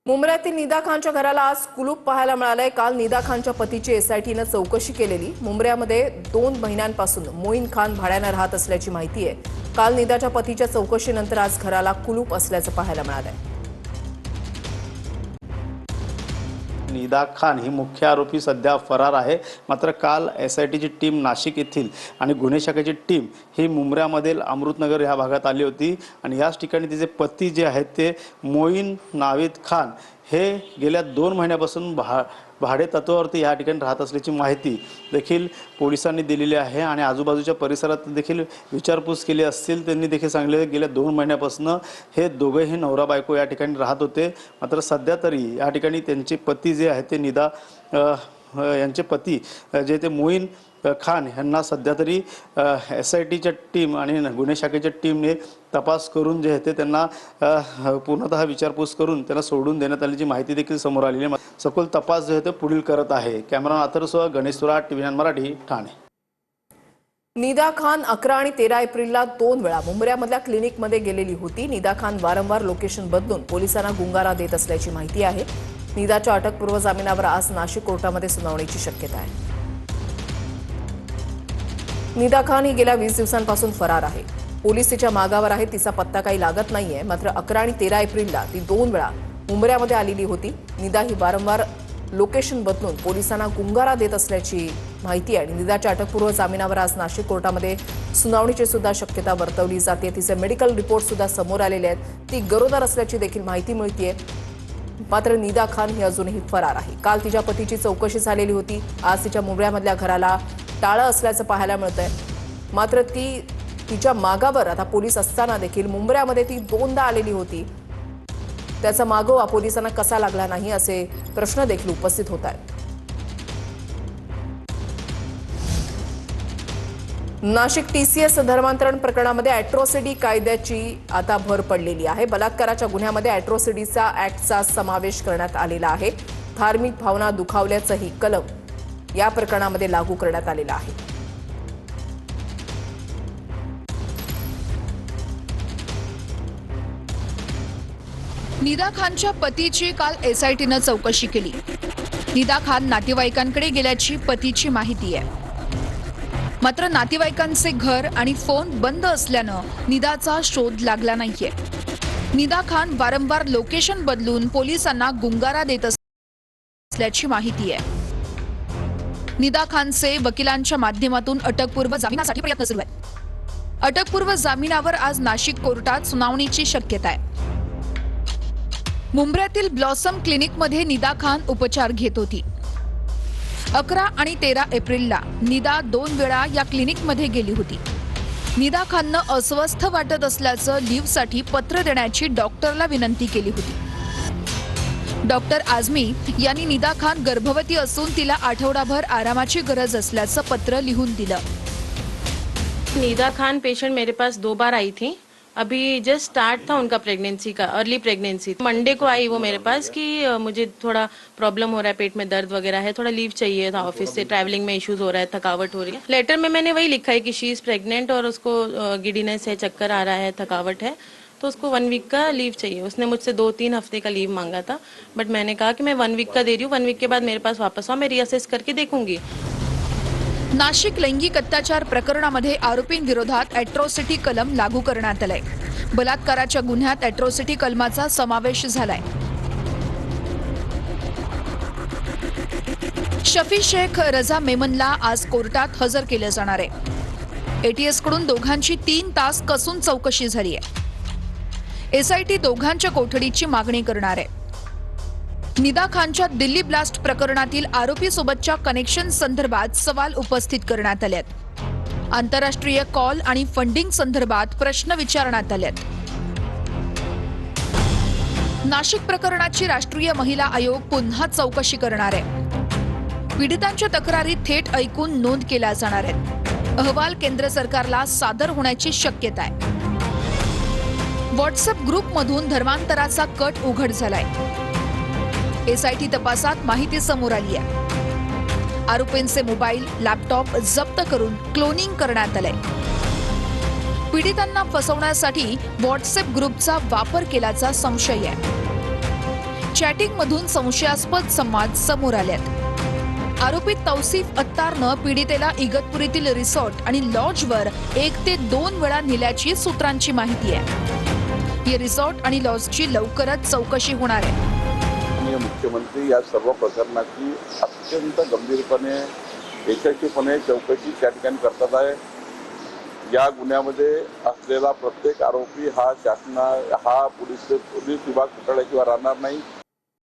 मुंब्र्यातील निदा खानच्या घराला आज कुलूप पाहायला मिळालंय। काल निदा खानच्या पतीची एसआयटीने चौकशी केलेली। मुंब्र्यामध्ये 2 महिन्यांपासून मोईन खान भाड्याने राहत असल्याची माहिती आहे। काल निदाच्या पतीच्या चौकशीनंतर आज घराला कुलूप असल्याचं पाहायला मिळालंय। निदा खान ही मुख्य आरोपी सध्या फरार आहे। मात्र काल एसआयटीची टीम नाशिक येथील आणि गुन्हे शाखेची टीम ही मुंब्र्यामधील अमृतनगर या भागात आली होती आणि याच ठिकाणी तिचे पती जे आहेत ते मोईन नावेद खान हे गेल्या 2 महिन्यापासून भाडे तत्वावरती या ठिकाणी राहत असल्याची माहिती देखील पोलिसांनी दिलेली आहे आणि आजूबाजूच्या परिसरात देखील विचारपूस केली असतील त्यांनी देखील सांगितले गेल्या 2 महिन्यापासून हे दोघेही नवरा बायको या ठिकाणी राहत होते। मात्र सध्या तरी या ठिकाणी त्यांचे पती जे आहेत ते निदा यांचे पती जे ते मोईन खान यांना सध्या तरी एसआयटीच्या टीम आणि गुन्हे शाखेच्या टीमने तपास करून जे आहे ते त्यांना पूर्णतः विचारपूस करून त्यांना सोडून देण्यात आल्याची माहिती देखील समोर आलेली आहे। सखोल तपास जो आहे तो पुढील करत आहे। कॅमेरामन अथर्वसह गणेश सुराट, TV9 मराठी, ठाणे। निदा खान 11 आणि 13 एप्रिलला 2 वेळा मुंब्र्यामधल्या क्लिनिकमध्ये गेलेली होती। निदा खान वारंवार लोकेशन बदलून पोलिसांना गुंगारा देत असल्याची माहिती आहे। निदाच्या अटकपूर्व जामिनावर आज नाशिक कोर्टामध्ये सुनावणीची शक्यता आहे। निदा खान ही गेल्या 20 दिवसांपासून फरार आहे। पोलीस तिच्या मागावर आहे, तिचा पत्ता काही लागत नाहीये। मात्र 11 आणि 13 एप्रिलला ती 2 वेळा मुंब्र्यामध्ये आलेली होती। निदा ही वारंवार लोकेशन बदलून पोलिसांना गुंगारा देत असल्याची माहिती आहे। निदाच्या अटकपूर्व जामिनावर आज नाशिक कोर्टामध्ये सुनावणीची सुद्धा शक्यता वर्तवली जाते। तिचे मेडिकल रिपोर्ट सुद्धा समोर आलेले आहेत। ती गरोदर असल्याची देखील माहिती मिळतेय। मात्र निदा खान ही अजूनही फरार आहे। काल तिच्या पतीची चौकशी झालेली होती। आज तिच्या मुंब्र्यामधल्या घराला टाळं असल्याचं पाहायला मिळतंय। मात्र तिच्या मागावर आता पोलीस असताना देखील मुंब्र्यामध्ये ती 2दा आलेली होती। त्याचा मागोवा पोलिसांना कसा लागला नाही असे प्रश्न देखील उपस्थित होत आहेत। नाशिक TCS धर्मांतरण प्रकरणामध्ये अॅट्रॉसिटी कायद्याची आता भर पडलेली आहे। बलात्काराच्या गुन्ह्यामध्ये अॅट्रॉसिटीचा ऍक्टचा समावेश करण्यात आलेला आहे। धार्मिक भावना दुखावल्याचंही कलम या प्रकरणामध्ये लागू करण्यात आलेला आहे। निदा खानच्या पतीची काल एसआयटीनं चौकशी केली। निदा खान नातेवाईकांकडे गेल्याची पतीची माहिती आहे। मात्र नातेवाईकांचे घर आणि फोन बंद असल्यानं निदाचा शोध लागला नाहीये। निदा खान वारंवार लोकेशन बदलून पोलिसांना गुंगारा देत असल्याची माहिती आहे। निदा खानचे वकिलांच्या माध्यमातून अटकपूर्व जामिनासाठी प्रयत्न सुरू आहेत। अटकपूर्व जामिनावर आज नाशिक कोर्टात सुनावणीची शक्यता आहे। मुंब्र्यातील ब्लॉसम क्लिनिकमध्ये निदा खान उपचार घेत होती। 11 आणि 13 एप्रिलला निदा 2 वेळा या क्लिनिकमध्ये गेली होती। निदा खाननं अस्वस्थ वाटत असल्याचं लीव्हसाठी पत्र देण्याची डॉक्टरला विनंती केली होती। डॉक्टर आझमी यांनी निदा खान गर्भवती असून तिला आठवडाभर आरामाची गरज असल्याचं पत्र लिहून दिलं। निदा खान पेशेंट मेरे पास 2 बार आई थी। अभी जस्ट स्टार्ट था उनका प्रेगनेंसी का, अर्ली प्रेगनेंसी। मंडे को आई वो मेरे पास कि मुझे थोड़ा प्रॉब्लम हो रहा है, पेट में दर्द वगैरह है, थोड़ा लीव चाहिए था ऑफिस से, ट्रैवलिंग में इश्यूज हो रहा है, थकावट हो रही है। लेटर में मैंने वही लिखा है कि शी इज प्रेग्नेंट और उसको गिडीनेस है, चक्कर आ रहा है, थकावट है, तो उसको 1 वीक का लीव चाहिए। उसने मुझसे 2-3 हफ्ते का लीव मांगा था, बट मैंने कहा कि मैं 1 वीक का दे रही हूँ, 1 वीक के बाद मेरे पास वापस आओ, मैं रीअसेस करके देखूंगी। नाशिक लैंगिक अत्याचार प्रकरणामध्ये आरोपींविरोधात अॅट्रॉसिटी कलम लागू करण्यात आलाय। बलात्काराच्या गुन्ह्यात अॅट्रॉसिटी कलमाचा समावेश झालाय। शफी शेख रजा मेमनला आज कोर्टात हजर केलं जाणार आहे। ATS कडून दोघांची 3 तास कसून चौकशी झाली आहे। एसआयटी दोघांच्या कोठडीची मागणी करणार आहे। निदा खानच्या दिल्ली ब्लास्ट प्रकरणातील आरोपीसोबतच्या कनेक्शन संदर्भात सवाल उपस्थित करण्यात आले आहेत। आंतरराष्ट्रीय कॉल आणि फंडिंग संदर्भात प्रश्न विचारण्यात आले आहेत। नाशिक प्रकरणाची राष्ट्रीय महिला आयोग पुन्हा चौकशी करणार आहे। पीडितांच्या तक्रारी थेट ऐकून नोंद केल्या जाणार आहेत। अहवाल केंद्र सरकारला सादर होण्याची शक्यता आहे। व्हॉट्सअप ग्रुपमधून धर्मांतराचा कट उघड झालाय। एसआयटी तपासात माहिती समोर आली आहे। आरोपींचे मोबाईल, लॅपटॉप जप्त करून क्लोनिंग करण्यात आले। पीडितांना फसवण्यासाठी व्हॉट्सअप ग्रुपचा वापर केल्याचा संशय आहे। चॅटिंगमधून संशयास्पद संवाद समोर आलेत। आरोपी तौसिफ अत्तारनं पीडितेला इगतपुरीतील रिसॉर्ट आणि लॉजवर 1 ते 2 वेळा नेल्याची सूत्रांची माहिती आहे। या रिसॉर्ट आणि लॉजची लवकरच चौकशी होणार आहे। माननीय मुख्यमंत्री या सर्व प्रकरणाची अत्यंत गंभीरपणे यशस्वीपणे चौकशी त्या ठिकाणी करतात आहे। या गुन्ह्यामध्ये असलेला प्रत्येक आरोपी हा पोलीस विभाग कुठल्याशिवाय राहणार नाही।